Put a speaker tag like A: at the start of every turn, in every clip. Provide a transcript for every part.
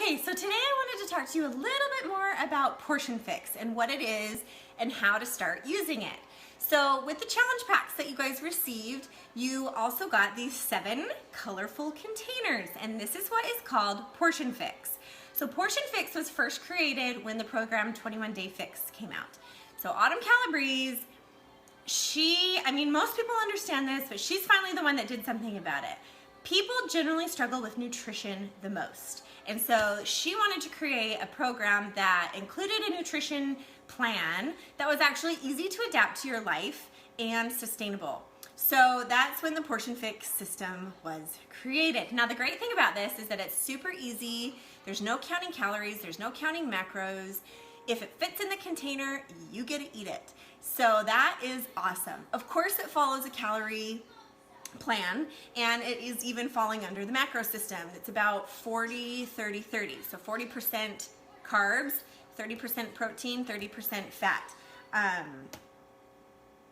A: Okay, so today I wanted to talk to you a little bit more about Portion Fix and what it is and how to start using it. So with the challenge packs that you guys received, you also got these 7 colorful containers, and this is what is called Portion Fix. So Portion Fix was first created when the program 21 Day Fix came out. So Autumn Calabrese, most people understand this, but she's finally the one that did something about it. People generally struggle with nutrition the most. And so she wanted to create a program that included a nutrition plan that was actually easy to adapt to your life and sustainable. So that's when the Portion Fix system was created. Now the great thing about this is that it's super easy. There's no counting calories, there's no counting macros. If it fits in the container, you get to eat it. So that is awesome. Of course it follows a calorie plan, and it is even falling under the macro system. It's about 40, 30, 30. So 40% carbs, 30% protein, 30% fat.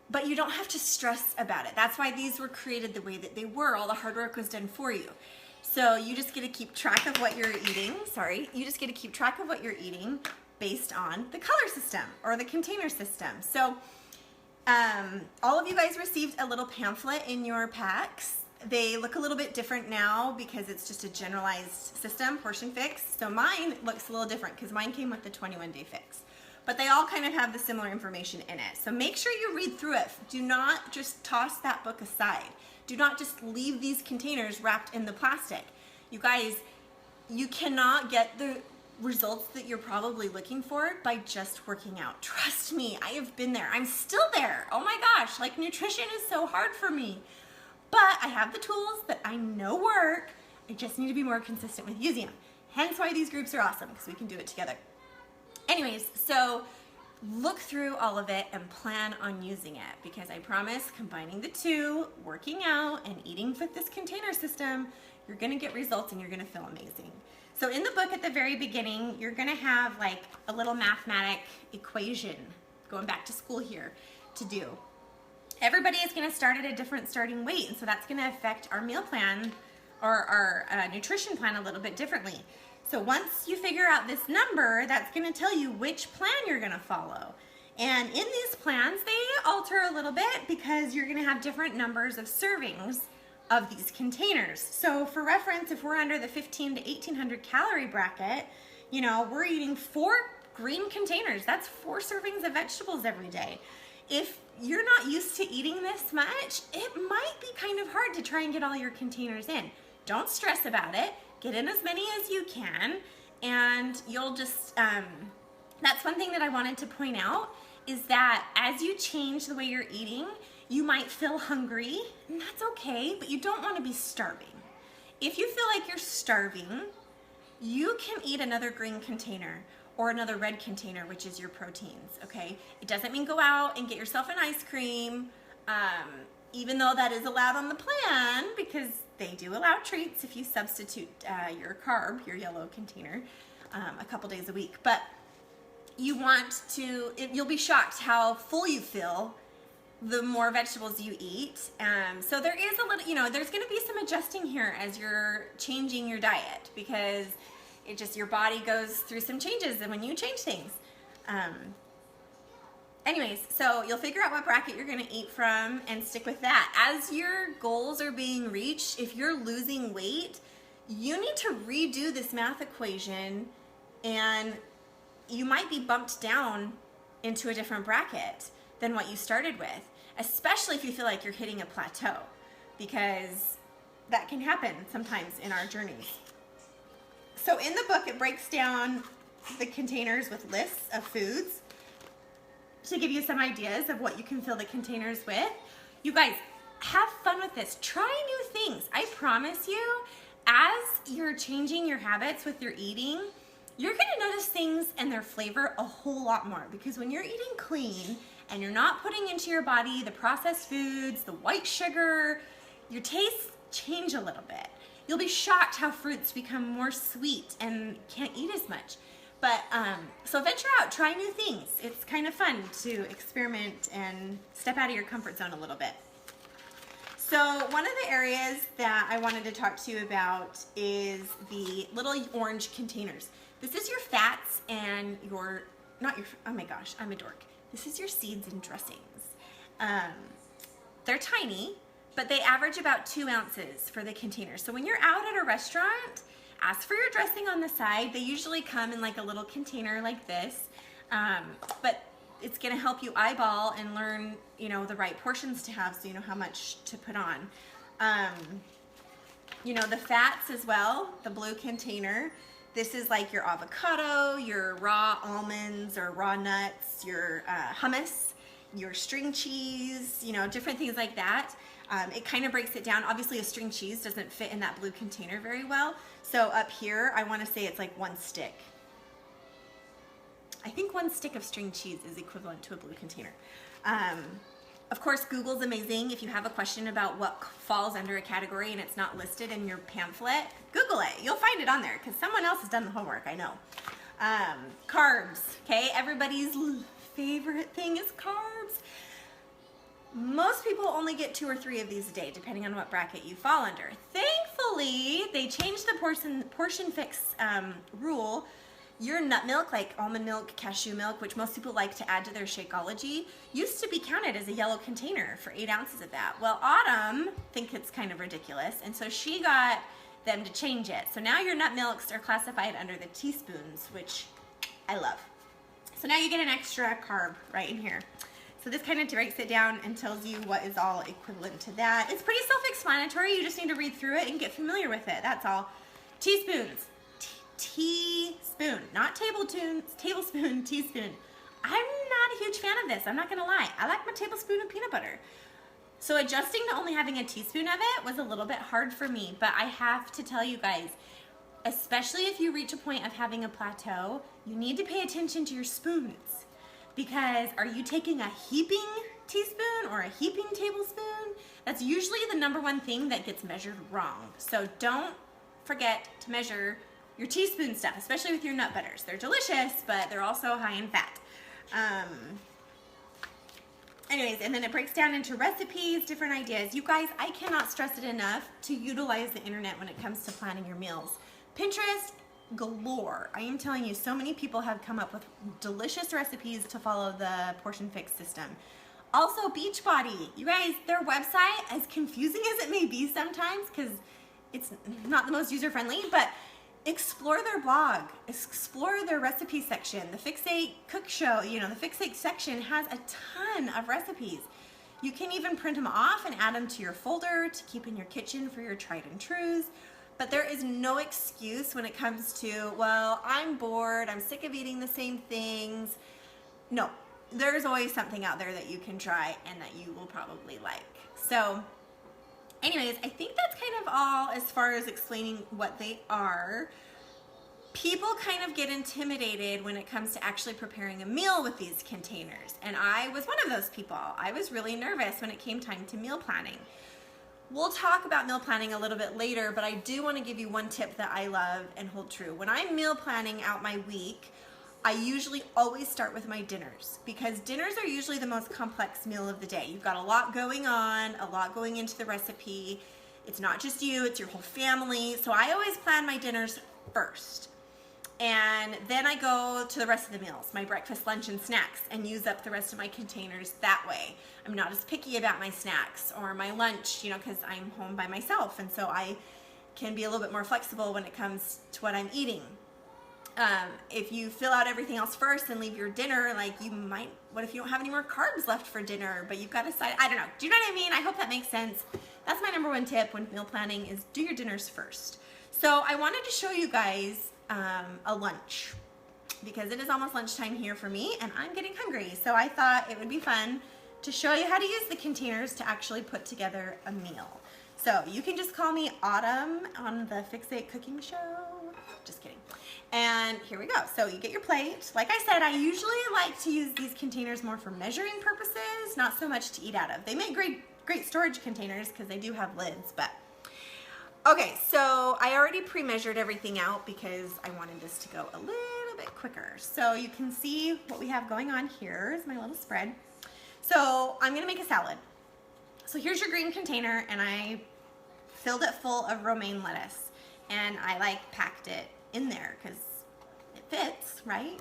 A: But you don't have to stress about it. That's why these were created the way that they were. All the hard work was done for you. So you just get to keep track of what you're eating. You just get to keep track of what you're eating based on the color system or the container system. So all of you guys received a little pamphlet in your packs. They look a little bit different now because it's just a generalized system, Portion Fix. So mine looks a little different because mine came with the 21 Day Fix. But they all kind of have the similar information in it. So make sure you read through it. Do not just toss that book aside. Do not just leave these containers wrapped in the plastic. You guys, you cannot get the results that you're probably looking for by just working out. Trust me, I have been there. I'm still there. Oh my gosh, like nutrition is so hard for me. But I have the tools that I know work. I just need to be more consistent with using them. Hence why these groups are awesome, because we can do it together. Anyways, so look through all of it and plan on using it, because I promise combining the two, working out and eating with this container system, you're gonna get results and you're gonna feel amazing. So in the book at the very beginning, you're gonna have like a little mathematic equation, going back to school here, to do. Everybody is gonna start at a different starting weight, and so that's gonna affect our meal plan or our nutrition plan a little bit differently. So once you figure out this number, that's gonna tell you which plan you're gonna follow. And in these plans, they alter a little bit because you're gonna have different numbers of servings of these containers. So for reference, if we're under the 15 to 1800 calorie bracket, we're eating 4 green containers. That's 4 servings of vegetables every day. If you're not used to eating this much, it might be kind of hard to try and get all your containers in. Don't stress about it. Get in as many as you can, and you'll just, that's one thing that I wanted to point out, is that as you change the way you're eating, you might feel hungry, and that's okay, but you don't want to be starving. If you feel like you're starving, you can eat another green container or another red container, which is your proteins, okay? It doesn't mean go out and get yourself an ice cream, even though that is allowed on the plan, because they do allow treats if you substitute your carb, your yellow container, a couple days a week. But you want to, you'll be shocked how full you feel the more vegetables you eat. So there is a little, there's gonna be some adjusting here as you're changing your diet, because your body goes through some changes and when you change things. Anyways, so you'll figure out what bracket you're gonna eat from and stick with that. As your goals are being reached, if you're losing weight, you need to redo this math equation, and you might be bumped down into a different bracket than what you started with, especially if you feel like you're hitting a plateau, because that can happen sometimes in our journeys. So in the book, it breaks down the containers with lists of foods to give you some ideas of what you can fill the containers with. You guys, have fun with this. Try new things. I promise you, as you're changing your habits with your eating, you're gonna notice things and their flavor a whole lot more, because when you're eating clean and you're not putting into your body the processed foods, the white sugar, your tastes change a little bit. You'll be shocked how fruits become more sweet and can't eat as much. But, so venture out, try new things. It's kind of fun to experiment and step out of your comfort zone a little bit. So one of the areas that I wanted to talk to you about is the little orange containers. This is your fats and your, not your, oh my gosh, I'm a dork. This is your seeds and dressings. They're tiny, but they average about 2 ounces for the container. So when you're out at a restaurant, ask for your dressing on the side. They usually come in like a little container like this, but it's gonna help you eyeball and learn, you know, the right portions to have so you know how much to put on. You know, the fats as well, the blue container. This is like your avocado, your raw almonds or raw nuts, your hummus, your string cheese, you know, different things like that. It kind of breaks it down. Obviously a string cheese doesn't fit in that blue container very well. So up here, I want to say it's like 1 stick. I think 1 stick of string cheese is equivalent to a blue container. Of course, Google's amazing. If you have a question about what falls under a category and it's not listed in your pamphlet, Google it. You'll find it on there because someone else has done the homework, I know. Carbs, okay? Everybody's favorite thing is carbs. Most people only get 2 or 3 of these a day, depending on what bracket you fall under. Thankfully, they changed the portion fix rule. Your nut milk, like almond milk, cashew milk, which most people like to add to their Shakeology, used to be counted as a yellow container for 8 ounces of that. Well, Autumn thinks it's kind of ridiculous, and so she got them to change it. So now your nut milks are classified under the teaspoons, which I love. So now you get an extra carb right in here. So this kind of breaks it down and tells you what is all equivalent to that. It's pretty self-explanatory. You just need to read through it and get familiar with it. That's all. Teaspoons. Teaspoon, not tablespoon, teaspoon. I'm not a huge fan of this. I'm not gonna lie. I like my tablespoon of peanut butter. So adjusting to only having a teaspoon of it was a little bit hard for me, but I have to tell you guys, especially if you reach a point of having a plateau, you need to pay attention to your spoons, because are you taking a heaping teaspoon or a heaping tablespoon? That's usually the #1 thing that gets measured wrong. So don't forget to measure your teaspoon stuff, especially with your nut butters. They're delicious, but they're also high in fat. Anyways, and then it breaks down into recipes, different ideas. You guys, I cannot stress it enough to utilize the internet when it comes to planning your meals. Pinterest galore. I am telling you, so many people have come up with delicious recipes to follow the portion fix system. Also, Beachbody. You guys, their website, as confusing as it may be sometimes, because it's not the most user-friendly, but explore their blog, explore their recipe section. The Fixate Cook Show, you know, the Fixate section has a ton of recipes. You can even print them off and add them to your folder to keep in your kitchen for your tried and trues. But there is no excuse when it comes to, well, I'm bored, I'm sick of eating the same things. No, there's always something out there that you can try and that you will probably like. So anyways, I think that's kind of all as far as explaining what they are. People kind of get intimidated when it comes to actually preparing a meal with these containers. And I was one of those people. I was really nervous when it came time to meal planning. We'll talk about meal planning a little bit later, but I do want to give you one tip that I love and hold true. When I'm meal planning out my week, I usually always start with my dinners, because dinners are usually the most complex meal of the day. You've got a lot going on, a lot going into the recipe. It's not just you, it's your whole family. So I always plan my dinners first. And then I go to the rest of the meals, my breakfast, lunch, and snacks, and use up the rest of my containers that way. I'm not as picky about my snacks or my lunch, you know, because I'm home by myself. And so I can be a little bit more flexible when it comes to what I'm eating. If you fill out everything else first and leave your dinner, like you might, what if you don't have any more carbs left for dinner, but you've got a side, I don't know. Do you know what I mean? I hope that makes sense. That's my #1 tip when meal planning is do your dinners first. So I wanted to show you guys a lunch, because it is almost lunchtime here for me and I'm getting hungry. So I thought it would be fun to show you how to use the containers to actually put together a meal. So you can just call me Autumn on the Fixate Cooking Show. Just kidding. And here we go. So you get your plate. Like I said, I usually like to use these containers more for measuring purposes, not so much to eat out of. They make great storage containers because they do have lids, but okay, so I already pre-measured everything out because I wanted this to go a little bit quicker. So you can see what we have going on here is my little spread. So I'm gonna make a salad. So here's your green container, and I filled it full of romaine lettuce, and I like packed it in there because it fits, right?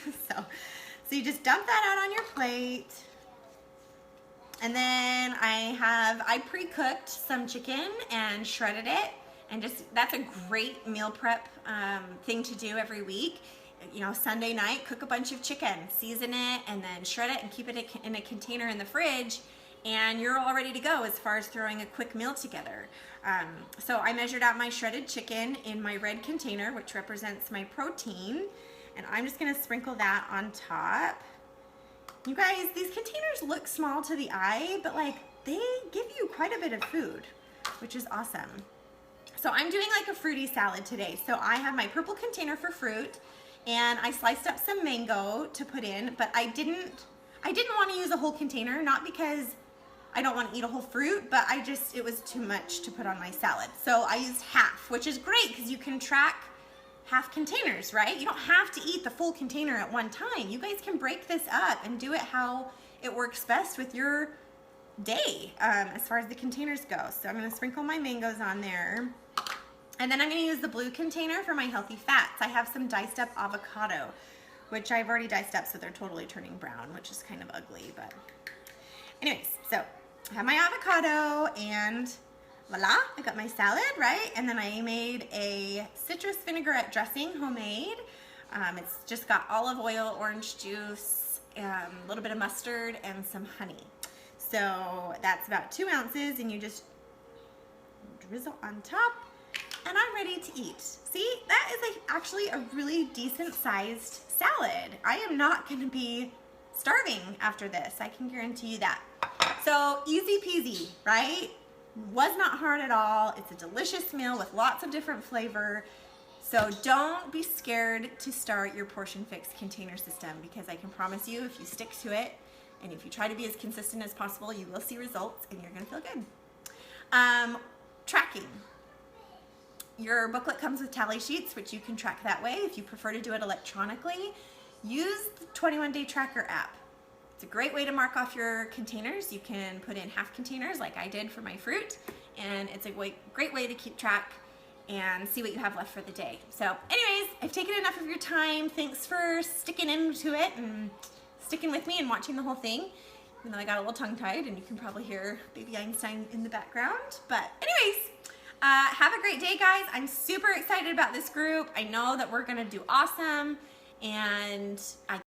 A: So you just dump that out on your plate. And then I pre-cooked some chicken and shredded it, and that's a great meal prep thing to do every week. You know, Sunday night, cook a bunch of chicken, season it, and then shred it and keep it in a container in the fridge, and you're all ready to go as far as throwing a quick meal together. So I measured out my shredded chicken in my red container, which represents my protein, and I'm just gonna sprinkle that on top. You guys, these containers look small to the eye, but like they give you quite a bit of food, which is awesome. So I'm doing like a fruity salad today. So I have my purple container for fruit, and I sliced up some mango to put in, but I didn't want to use a whole container, not because I don't want to eat a whole fruit, but it was too much to put on my salad. So I used half, which is great because you can track half containers, right? You don't have to eat the full container at one time. You guys can break this up and do it how it works best with your day as far as the containers go. So I'm going to sprinkle my mangoes on there. And then I'm going to use the blue container for my healthy fats. I have some diced up avocado, which I've already diced up so they're totally turning brown, which is kind of ugly. But anyways, so I have my avocado and voila, I got my salad, right? And then I made a citrus vinaigrette dressing, homemade. It's just got olive oil, orange juice, a little bit of mustard, and some honey. So that's about 2 ounces, and you just drizzle on top, and I'm ready to eat. See, that is actually a really decent sized salad. I am not gonna be starving after this, I can guarantee you that. So easy peasy, right? Was not hard at all. It's a delicious meal with lots of different flavor. So don't be scared to start your Portion Fix container system, because I can promise you if you stick to it and if you try to be as consistent as possible, you will see results and you're gonna feel good. Tracking. Your booklet comes with tally sheets, which you can track that way. If you prefer to do it electronically, use the 21-Day Tracker app. It's a great way to mark off your containers. You can put in half containers like I did for my fruit, and it's a great way to keep track and see what you have left for the day. So anyways, I've taken enough of your time. Thanks for sticking into it and sticking with me and watching the whole thing, even though I got a little tongue-tied and you can probably hear baby Einstein in the background. But anyways, have a great day, guys. I'm super excited about this group. I know that we're gonna do awesome, and I